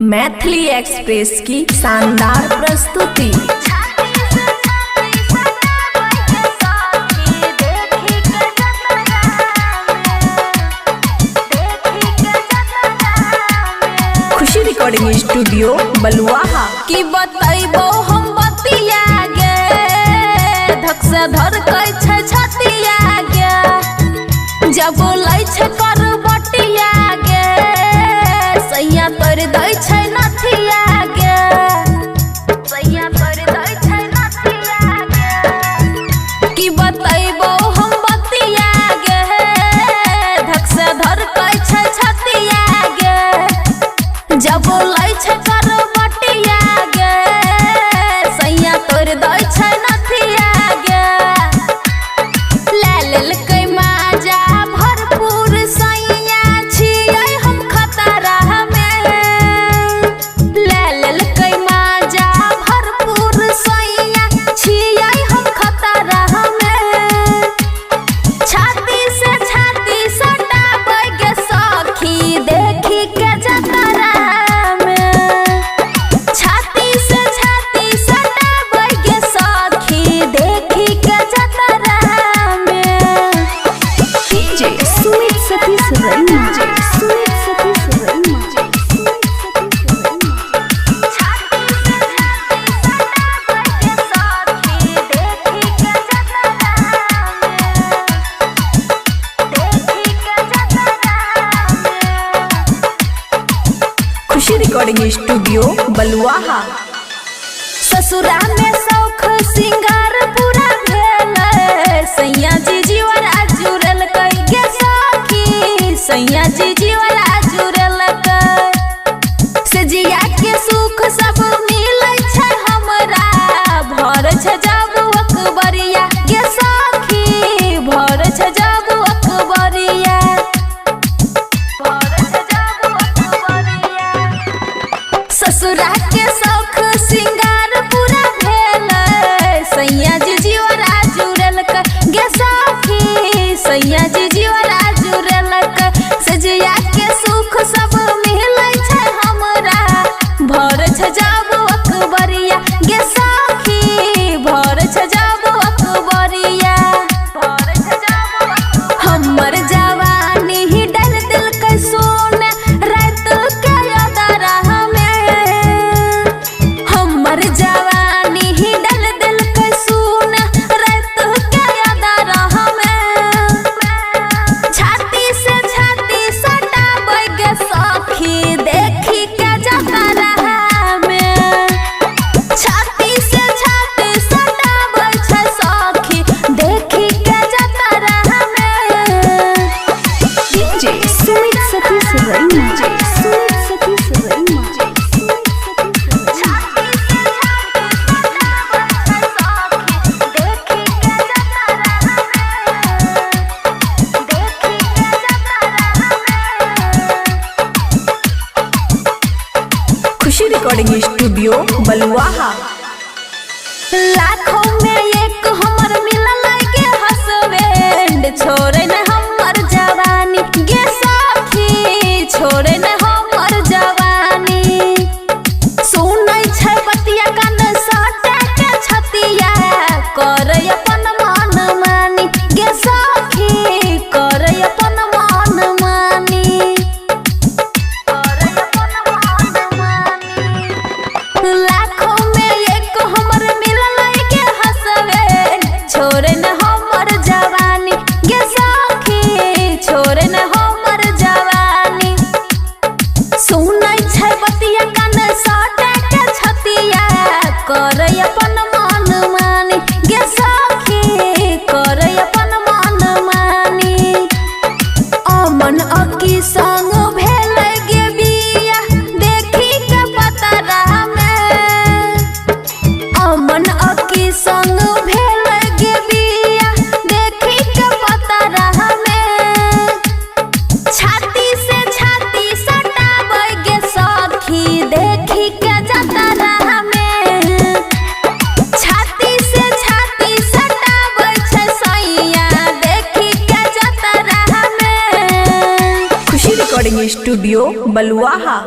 Maithili express की शानदार प्रस्तुति। खुशी रिकॉर्डिंग स्टूडियो बलुआहा। की बतैबो हम बतिया गे, धक से धर कै छै छतिया गे, जब लै छै कर बटिया गे, सैया तोड़ दै छै नथिया गे, सैया तोड़ दै छै नथिया गे। की बतैबो हम बतिया गे, धक से धर कै छै छतिया गे, जब लै छै कर बटिया गे, सैया तोड़ दै छै नथिया गे। ले लेलकै माजा भरपूर सैया छियै हम खतरा में, ले लेलकै माजा भरपूर सैया छियै हम खतरा में। छाती से छाती सटाबै गे सखी देखी के जतरा, खुशी रिकॉर्डिंग स्टूडियो बलुआहा। ससुरा में शौख सिंगार पूरा भेल, सैया जी जीवरा जुड़ल कई गे सखी, सैया जी जीवरा जुड़ल से जिया के सुख सब मिलै छै हमरा, भर छै जब अकबरिया गे सखी, भर छै जब अकबरिया, भर छै जब अकबरिया। ससुरा के शौख सिंगार पूरा भेल, सैया जी जीवरा जुड़ल गे सखी, सैया जी जीवरा जुड़ल से जिया के सुख सब मिलै छै हमरा, भर छै जब अकबरिया गे सखी, भर छै जब अकबरिया, भर छै जब। हमर जवानी ही डाल दिल के सोन रात के अदरा में, हमर जवानी ही डाल दिल के सोन रात के अदरा में। छाती से छाती सटाबै गे सखी देखी के जतरा में, छाती से छाती सटाबै छै सखी देखी के जतरा में। डीजे सुमित सतीश रैना, सुमित सतीश रैना। खुशी रिकॉर्डिंग स्टूडियो बलुआहा। लाखों में एक हमर मिलल गे हसबैंड, छोड़े न हमर जवानी गे सखी, छोड़े न हमर जवानी। सुनै छै बतिया कान सटा के छतिया, करे अपन मन मानी गे सखी, करे अपन मन मानी, करे अपन मन मानी। लाखों में एक हमर मिलल गे हसबैंड, छोड़े न हमर जवानी गे सखी, छोड़े न हमर जवानी। सुनै छै बतिया कान सटा के छतिया, करे अपन मन मानी गे सखी, करे अपन मन मानी। अमन अकी संग भेल गे बिया देखी के पतरा में, अमन अकी संग भेल गे बिया देखी के पतरा में। छाती से छाती सटाबै गे सखी देखी के जतरा में, छाती से छाती सटाबै छै सैया देखी के जतरा में। खुशी रिकॉर्डिंग स्टूडियो बलुआहा।